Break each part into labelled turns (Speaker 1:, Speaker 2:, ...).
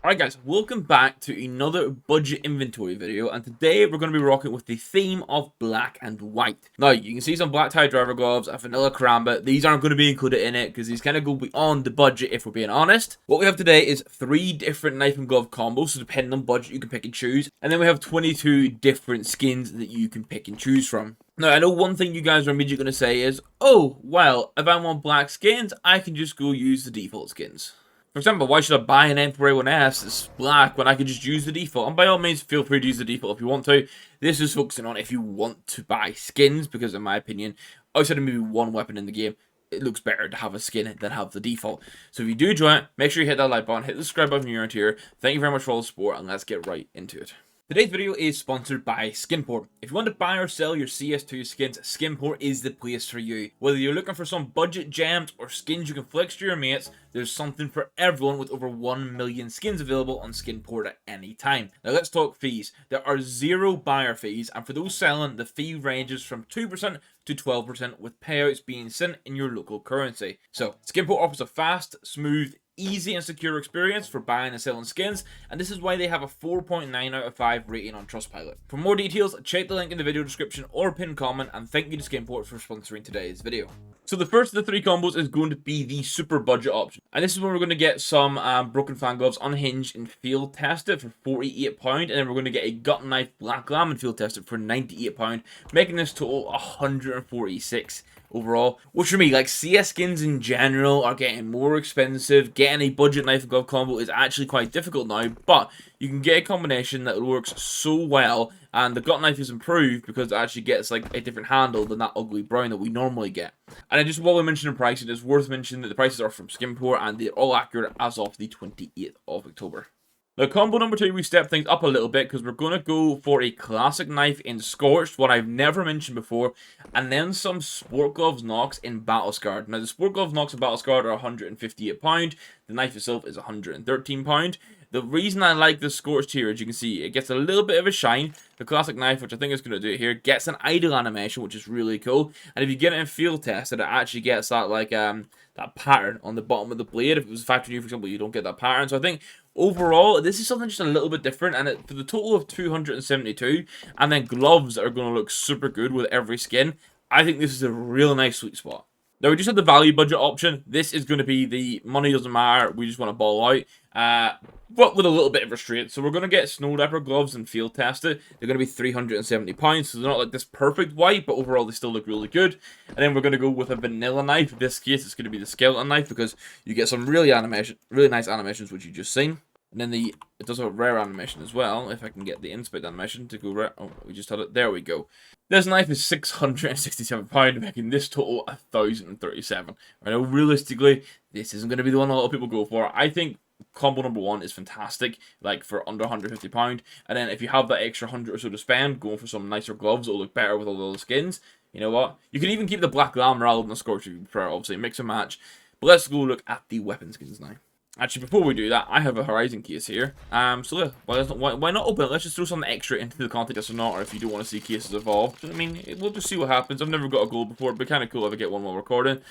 Speaker 1: Alright guys, welcome back to another budget inventory video, and today we're going to be rocking with the theme of black and white. Now, you can see some black tie driver gloves, a vanilla karamba. These aren't going to be included in it because these kind of go beyond the budget if we're being honest. What we have today is 3 different knife and glove combos, so depending on budget you can pick and choose. And then we have 22 different skins that you can pick and choose from. Now, I know one thing you guys are immediately going to say is, oh, well, if I want black skins, I can just go use the default skins. For example, why should I buy an Emperor 1S that's black when I could just use the default? And by all means, feel free to use the default if you want to. This is focusing on if you want to buy skins, because in my opinion, outside of maybe one weapon in the game, it looks better to have a skin than have the default. So if you do enjoy it, make sure you hit that like button, hit the subscribe button if you're into here. Thank you very much for all the support, and let's get right into it. Today's video is sponsored by Skinport. If you want to buy or sell your CS2 skins, Skinport is the place for you. Whether you're looking for some budget gems or skins you can flex to your mates, there's something for everyone with over 1 million skins available on Skinport at any time. Now let's talk fees. There are 0 buyer fees, and for those selling, the fee ranges from 2% to 12%, with payouts being sent in your local currency. So Skinport offers a fast, smooth, easy and secure experience for buying and selling skins, and this is why they have a 4.9 out of 5 rating on Trustpilot. For more details, check the link in the video description or pinned comment, and thank you to Skinport for sponsoring today's video. So the first of the 3 combos is going to be the super budget option, and this is where we're going to get some broken fan gloves unhinged and field tested for £48, and then we're going to get a gut knife black lamb and field tested for £98, making this total 146 overall. Which for me, like, CS skins in general are getting more expensive. Getting a budget knife and glove combo is actually quite difficult now, but you can get a combination that works so well, and the gut knife is improved because it actually gets like a different handle than that ugly brown that we normally get. And just while we mentioned pricing, it's worth mentioning that the prices are from Skinport and they're all accurate as of the 28th of October. Now, combo number 2, we step things up a little bit because we're going to go for a classic knife in Scorched, what I've never mentioned before, and then some Sport Gloves knocks in Battle Scarred. Now, the Sport Gloves knocks in Battle Scarred are £158, the knife itself is £113. The reason I like the Scorched here, as you can see, it gets a little bit of a shine. The classic knife, which I think is going to do it here, gets an idle animation, which is really cool. And if you get it in field test, it actually gets that like that pattern on the bottom of the blade. If it was factory new, for example, you don't get that pattern. So I think overall, this is something just a little bit different, and for the total of 272, and then gloves that are going to look super good with every skin, I think this is a real nice sweet spot. Now, we just had the value budget option. This is going to be the money doesn't matter, we just want to ball out, but with a little bit of restraint. So we're going to get snow leopard gloves and field tested. They're going to be £370, so they're not like this perfect white, but overall they still look really good. And then we're going to go with a vanilla knife. In this case, it's going to be the skeleton knife because you get some really nice animations, which you just seen. And then it does have a rare animation as well, if I can get the inspect animation to go rare. Oh, we just had it. There we go. This knife is £667, making this total 1,037. I know realistically, this isn't going to be the one a lot of people go for. I think combo number 1 is fantastic, like for under £150. And then if you have that extra 100 or so to spend, going for some nicer gloves that'll look better with all those skins, you know what? You can even keep the black lamb rather than the Scorch if you prefer, obviously, mix and match. But let's go look at the weapon skins now. Actually, before we do that, I have a Horizon case here. So yeah, why not open it? Let's just throw something extra into the contest or not, or if you don't want to see cases evolved. I mean, we'll just see what happens. I've never got a gold before, but kind of cool if I get one while recording.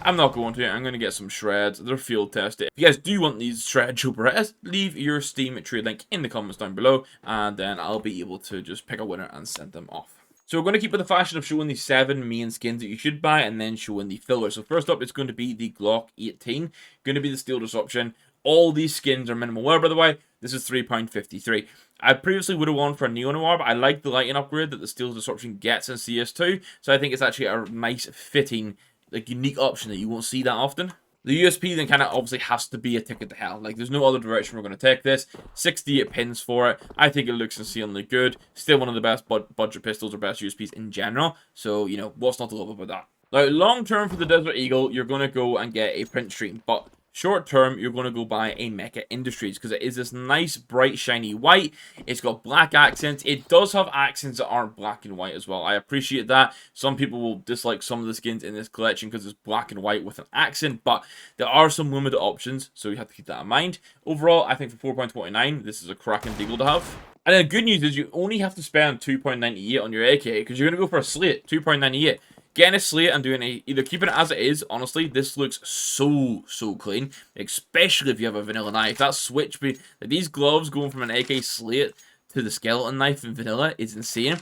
Speaker 1: I'm not going to. I'm going to get some shreds. They're field tested. If you guys do want these shred chuperettes, leave your Steam trade link in the comments down below, and then I'll be able to just pick a winner and send them off. So we're going to keep with the fashion of showing the 7 main skins that you should buy, and then showing the filler. So first up, it's going to be the Glock 18. Going to be the steel disruption. All these skins are minimal wear, by the way. This is £3.53. I previously would have gone for a Neo Noir, but I like the lighting upgrade that the steel disruption gets in CS2. So I think it's actually a nice fitting, like, unique option that you won't see that often. The USP then kind of obviously has to be a ticket to hell. Like, there's no other direction we're going to take this. 68 pins for it. I think it looks insanely good. Still one of the best budget pistols or best USPs in general. So, you know, what's not to love about that? Now, long term for the Desert Eagle, you're going to go and get a print stream. But short term, you're going to go buy a Mecha Industries because it is this nice, bright, shiny white. It's got black accents. It does have accents that aren't black and white as well. I appreciate that. Some people will dislike some of the skins in this collection because it's black and white with an accent, but there are some limited options, so you have to keep that in mind. Overall, I think for £4.29, this is a cracking deal to have. And then the good news is you only have to spend £2.98 on your AK because you're going to go for a slate, £2.98. getting a slate and doing either keeping it as it is. Honestly, this looks so clean, especially if you have a vanilla knife. That switch, like these gloves going from an AK slate to the skeleton knife in vanilla is insane.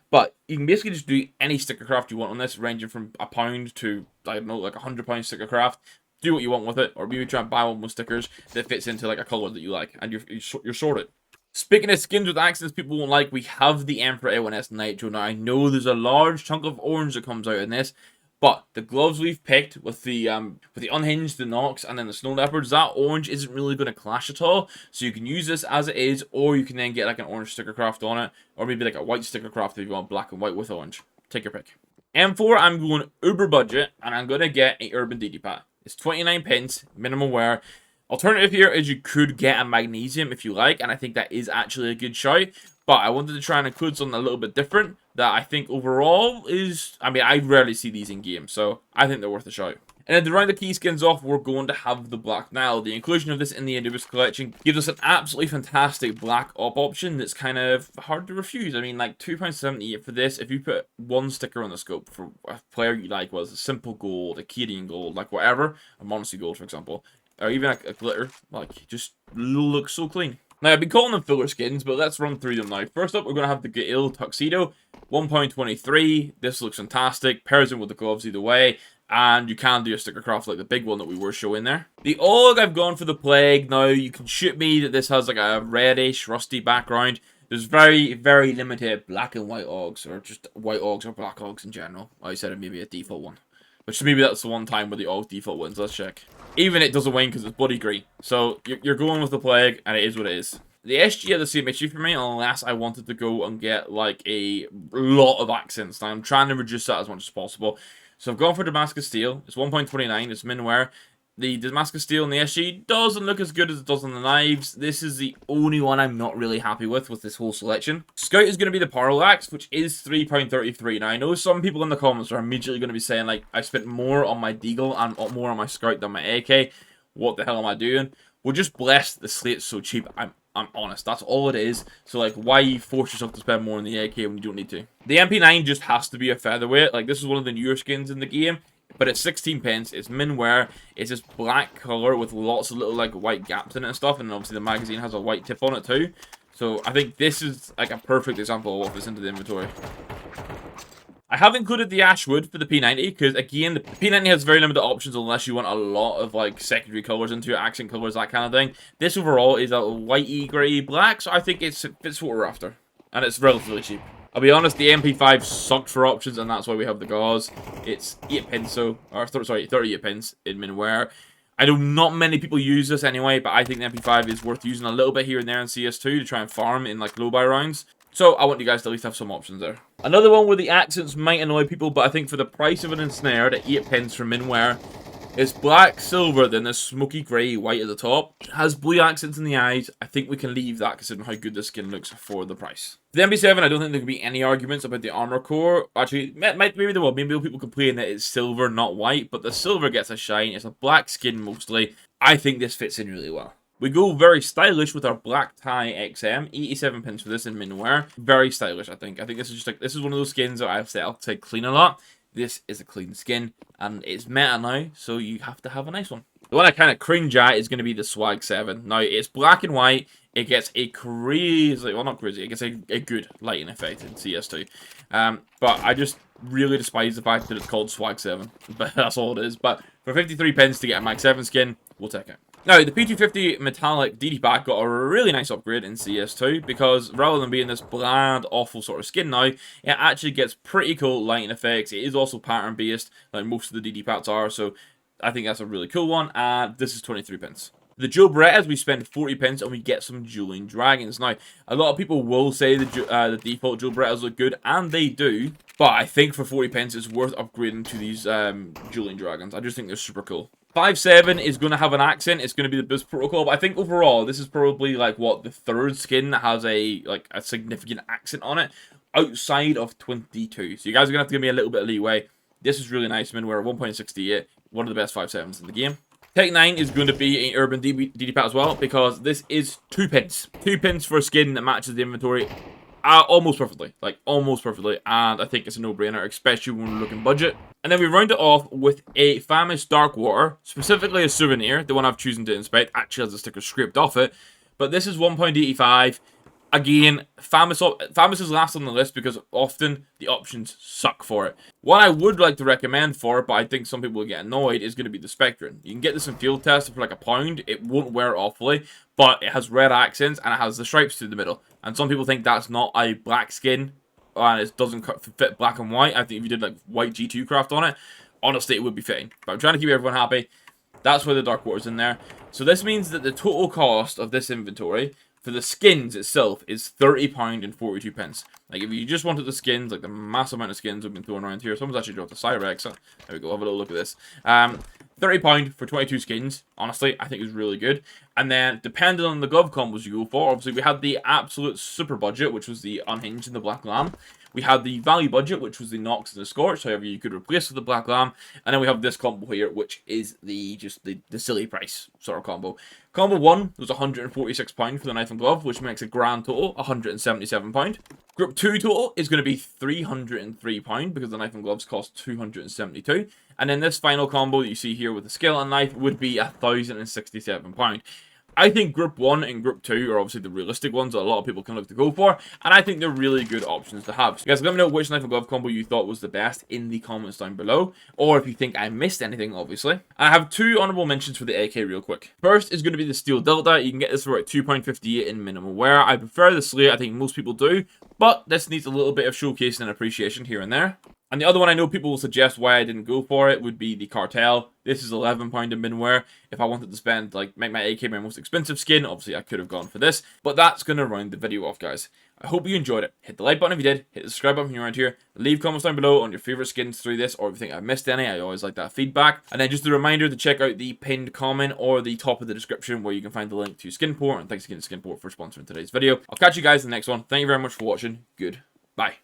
Speaker 1: But you can basically just do any sticker craft you want on this, ranging from £1 to, I don't know, like £100 sticker craft. Do what you want with it, or maybe try and buy one with stickers that fits into like a color that you like, and you're sorted. Speaking of skins with accents people won't like, we have the Emperor A1S Nitro. Now, I know there's a large chunk of orange that comes out in this, but the gloves we've picked with the unhinged, the Nox, and then the Snow Leopards, that orange isn't really going to clash at all. So you can use this as it is, or you can then get like an orange sticker craft on it, or maybe like a white sticker craft if you want black and white with orange. Take your pick. M4, I'm going uber budget, and I'm going to get an Urban DD Pat. It's 29 pence, minimum wear. Alternative here is you could get a magnesium if you like, and I think that is actually a good shout. But I wanted to try and include something a little bit different that I think overall is... I mean, I rarely see these in games, so I think they're worth a shout. And then to round the key skins off, we're going to have the Black Nile. The inclusion of this in the Anubis collection gives us an absolutely fantastic black op option that's kind of hard to refuse. I mean, like £2.78 for this. If you put one sticker on the scope for a player you like, was a simple gold, a Cadian gold, like whatever, a Monster gold, for example, or even a glitter, like, just looks so clean. Now, I've been calling them filler skins, but let's run through them now. First up, we're going to have the Gail Tuxedo, £1.23. This looks fantastic, pairs in with the gloves either way, and you can do a sticker craft like the big one that we were showing there. The Og, I've gone for the Plague. Now, you can shoot me that this has like a reddish, rusty background. There's very limited black and white Ogs, or just white Ogs or black Ogs in general. I said it maybe a default one. Which maybe that's the one time where the Og default wins. Let's check. Even it doesn't win because it's bloody green. So you're going with the Plague, and it is what it is. The SG had the same issue for me, unless I wanted to go and get like a lot of accents. Now I'm trying to reduce that as much as possible. So I've gone for Damascus Steel. It's 1.29. It's minware. The Damascus Steel and the SG doesn't look as good as it does on the knives. This is the only one I'm not really happy with this whole selection. Scout is going to be the Parallax, which is £3.33. Now, I know some people in the comments are immediately going to be saying, like, I spent more on my Deagle and more on my Scout than my AK. What the hell am I doing? We're just blessed the slate's so cheap. I'm honest, that's all it is. So, like, why force yourself to spend more on the AK when you don't need to? The MP9 just has to be a featherweight. Like, this is one of the newer skins in the game. But it's 16 pence, it's minware, it's this black colour with lots of little like white gaps in it and stuff, and obviously the magazine has a white tip on it too. So I think this is like a perfect example of what fits into the inventory. I have included the Ashwood for the P90, because again, the P90 has very limited options unless you want a lot of like secondary colours into it, accent colours, that kind of thing. This overall is a whitey, grey, black, so I think it fits what we're after. And it's relatively cheap. I'll be honest, the MP5 sucked for options, and that's why we have the gauze. It's 8 pence, or sorry, 38 pence in minware. I know not many people use this anyway, but I think the MP5 is worth using a little bit here and there in CS2 to try and farm in like low buy rounds. So I want you guys to at least have some options there. Another one where the accents might annoy people, but I think for the price of an ensnared at 8 pence for minware, it's black, silver, then there's smoky grey, white at the top. It has blue accents in the eyes. I think we can leave that considering how good this skin looks for the price. For the MB7, I don't think there can be any arguments about the armor core. Actually, maybe there will. Maybe people complain that it's silver, not white, but the silver gets a shine. It's a black skin mostly. I think this fits in really well. We go very stylish with our black tie XM, 87 pence for this in minware. Very stylish, I think. I think this is just like, this is one of those skins that I'll say clean a lot. This is a clean skin, and it's meta now, so you have to have a nice one. The one I kind of cringe at is going to be the Swag 7. Now, it's black and white. It gets a crazy, well, not crazy, it gets a good lighting effect in CS2. But I just really despise the fact that it's called Swag 7. But that's all it is. But for 53 pence to get a Mag 7 skin, we'll take it. Now, the P250 Metallic DD Pack got a really nice upgrade in CS2 because rather than being this bland, awful sort of skin now, it actually gets pretty cool lighting effects. It is also pattern-based, like most of the DD Packs are, so I think that's a really cool one, and this is 23 pence. The Joe Berettas, we spend 40 pence and we get some Dueling Dragons. Now, a lot of people will say the default Joe Berettas look good, and they do, but I think for 40 pence it's worth upgrading to these Dueling Dragons. I just think they're super cool. 5.7 is going to have an accent. It's going to be the Boost Protocol, but I think overall this is probably like what the third skin that has a significant accent on it outside of 22. So you guys are going to have to give me a little bit of leeway. This is really nice, man. We're at 1.68, one of the best 5.7s in the game. Tech 9 is going to be an Urban DD Pack as well because this is 2 pence. 2 pence for a skin that matches the inventory. almost perfectly, like almost perfectly, and I think it's a no-brainer, especially when we're looking budget. And then we round it off with a famous Dark Water, specifically a souvenir, the one I've chosen to inspect, actually has a sticker scraped off it, but this is £1.85. Again, famous is last on the list because often the options suck for it. What I would like to recommend for it, but I think some people will get annoyed, is going to be the Spectrum. You can get this in field test for like £1. It won't wear awfully, but it has red accents and it has the stripes through the middle. And some people think that's not a black skin and it doesn't fit black and white. I think if you did like white G2 craft on it, honestly, it would be fitting. But I'm trying to keep everyone happy. That's why the Dark Water's in there. So this means that the total cost of this inventory for the skins itself is £30.42. Like, if you just wanted the skins, like the massive amount of skins we've been throwing around here. Someone's actually dropped a Cyrex. There we go, have a little look at this. £30 for 22 skins, honestly, I think is really good. And then, depending on the glove combos you go for, obviously we had the absolute super budget, which was the Unhinged and the Black Lamb. We had the value budget, which was the Nox and the Scorch, however you could replace with the Black Lamb. And then we have this combo here, which is the silly price sort of combo. Combo 1 was £146 for the knife and glove, which makes a grand total £177. Group 2 total is going to be £303 because the knife and gloves cost £272. And then this final combo that you see here with the skeleton knife would be £1,067. I think Group 1 and Group 2 are obviously the realistic ones that a lot of people can look to go for, and I think they're really good options to have. So guys, let me know which knife and glove combo you thought was the best in the comments down below, or if you think I missed anything, obviously. I have two honourable mentions for the AK real quick. First is going to be the Steel Delta. You can get this for about £2.58 in minimal wear. I prefer the Slate, I think most people do, but this needs a little bit of showcasing and appreciation here and there. And the other one I know people will suggest why I didn't go for it would be the Cartel. This is £11 in minwear. If I wanted to spend, like, make my AK my most expensive skin, obviously I could have gone for this. But that's going to round the video off, guys. I hope you enjoyed it. Hit the like button if you did. Hit the subscribe button if you're around here. Leave comments down below on your favourite skins through this, or if you think I've missed any. I always like that feedback. And then just a reminder to check out the pinned comment or the top of the description where you can find the link to Skinport. And thanks again to Skinport for sponsoring today's video. I'll catch you guys in the next one. Thank you very much for watching. Goodbye.